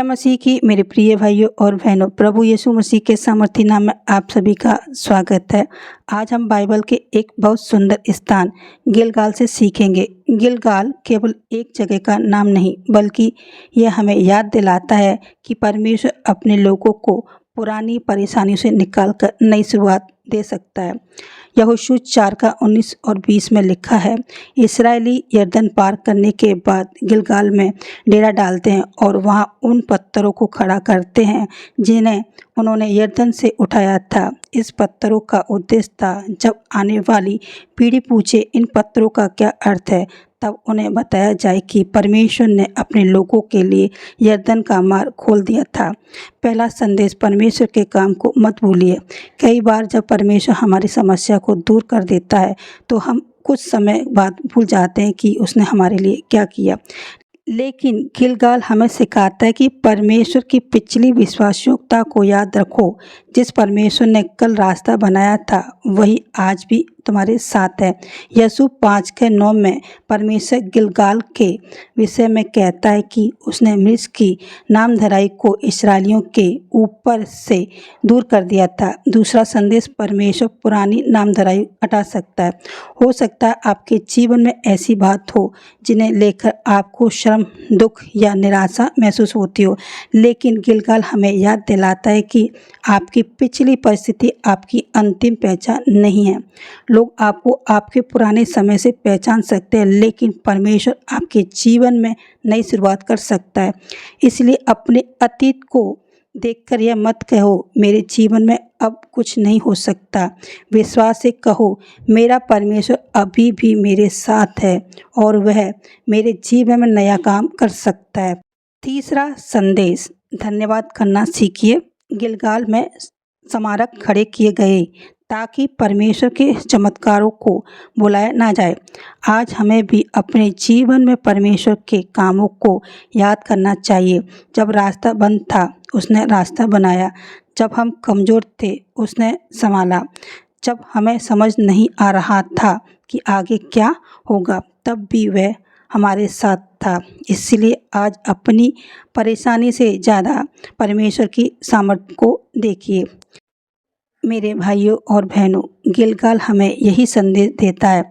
जय मसीह की मेरे प्रिय भाइयों और बहनों, प्रभु यीशु मसीह के सामर्थी नाम में आप सभी का स्वागत है। आज हम बाइबल के एक बहुत सुंदर स्थान गिलगाल से सीखेंगे। गिलगाल केवल एक जगह का नाम नहीं, बल्कि यह हमें याद दिलाता है कि परमेश्वर अपने लोगों को पुरानी परेशानियों से निकालकर नई शुरुआत दे सकता है। यहोशू 4 का 19 और 20 में लिखा है, इस्राएली यरदन पार करने के बाद गिलगाल में डेरा डालते हैं और वहां उन पत्थरों को खड़ा करते हैं जिन्हें उन्होंने यरदन से उठाया था। इस पत्थरों का उद्देश्य था, जब आने वाली पीढ़ी पूछे इन पत्थरों का क्या अर्थ है, तब उन्हें बताया जाए कि परमेश्वर ने अपने लोगों के लिए यरदन का मार्ग खोल दिया था। पहला संदेश, परमेश्वर के काम को मत भूलिए। कई बार जब परमेश्वर हमारी समस्या को दूर कर देता है तो हम कुछ समय बाद भूल जाते हैं कि उसने हमारे लिए क्या किया। लेकिन गिलगाल हमें सिखाता है कि परमेश्वर की पिछली विश्वासयोग्यता को याद रखो। जिस परमेश्वर ने कल रास्ता बनाया था वही आज भी तुम्हारे साथ है। यीशु 5 के 9 में परमेश्वर गिलगाल के विषय में कहता है कि उसने मिस्र की नामधराई को इस्राएलियों के ऊपर से दूर कर दिया था। दूसरा संदेश, परमेश्वर पुरानी नामधराई हटा सकता है। हो सकता है आपके जीवन में ऐसी बात हो जिन्हें लेकर आपको शर्म, दुख या निराशा महसूस होती हो, लेकिन गिलगाल हमें याद दिलाता है कि आपकी पिछली परिस्थिति आपकी अंतिम पहचान नहीं है। लोग आपको आपके पुराने समय से पहचान सकते हैं, लेकिन परमेश्वर आपके जीवन में नई शुरुआत कर सकता है। इसलिए अपने अतीत को देखकर यह मत कहो, मेरे जीवन में अब कुछ नहीं हो सकता। विश्वास से कहो, मेरा परमेश्वर अभी भी मेरे साथ है और वह मेरे जीवन में नया काम कर सकता है। तीसरा संदेश, धन्यवाद करना सीखिए। गिलगाल में स्मारक खड़े किए गए ताकि परमेश्वर के चमत्कारों को भुलाया ना जाए। आज हमें भी अपने जीवन में परमेश्वर के कामों को याद करना चाहिए। जब रास्ता बंद था उसने रास्ता बनाया, जब हम कमज़ोर थे उसने संभाला, जब हमें समझ नहीं आ रहा था कि आगे क्या होगा तब भी वह हमारे साथ था। इसलिए आज अपनी परेशानी से ज़्यादा परमेश्वर की सामर्थ्य को देखिए। मेरे भाइयों और बहनों, गिलगाल हमें यही संदेश देता है,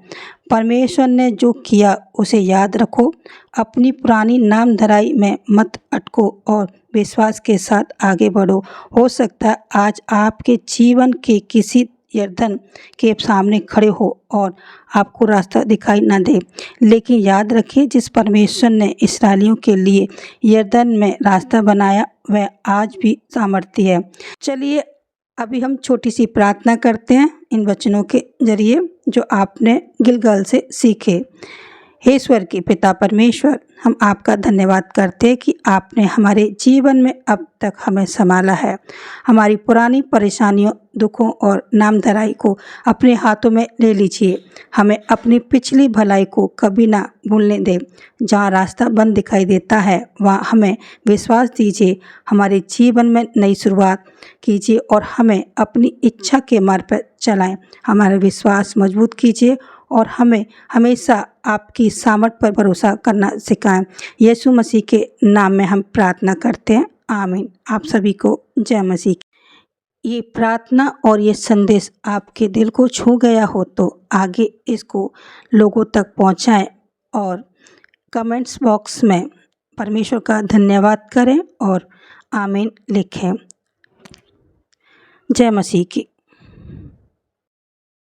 परमेश्वर ने जो किया उसे याद रखो, अपनी पुरानी नामधराई में मत अटको और विश्वास के साथ आगे बढ़ो। हो सकता है आज आपके जीवन के किसी यरदन के सामने खड़े हो और आपको रास्ता दिखाई ना दे, लेकिन याद रखिए, जिस परमेश्वर ने इस्राएलियों के लिए यरदन में रास्ता बनाया वह आज भी सामर्थ्य है। चलिए अभी हम छोटी सी प्रार्थना करते हैं इन वचनों के जरिए जो आपने गिलगाल से सीखे। हे ईश्वर के पिता परमेश्वर, हम आपका धन्यवाद करते हैं कि आपने हमारे जीवन में अब तक हमें संभाला है। हमारी पुरानी परेशानियों, दुखों और नामधराई को अपने हाथों में ले लीजिए। हमें अपनी पिछली भलाई को कभी ना भूलने दें। जहाँ रास्ता बंद दिखाई देता है वहाँ हमें विश्वास दीजिए। हमारे जीवन में नई शुरुआत कीजिए और हमें अपनी इच्छा के मार्ग पर चलाएं। हमारा विश्वास मजबूत कीजिए और हमें हमेशा आपकी सामर्थ पर भरोसा करना सिखाएं। यीशु मसीह के नाम में हम प्रार्थना करते हैं, आमीन। आप सभी को जय मसीह। ये प्रार्थना और ये संदेश आपके दिल को छू गया हो तो आगे इसको लोगों तक पहुंचाएं और कमेंट्स बॉक्स में परमेश्वर का धन्यवाद करें और आमीन लिखें। जय मसीह की।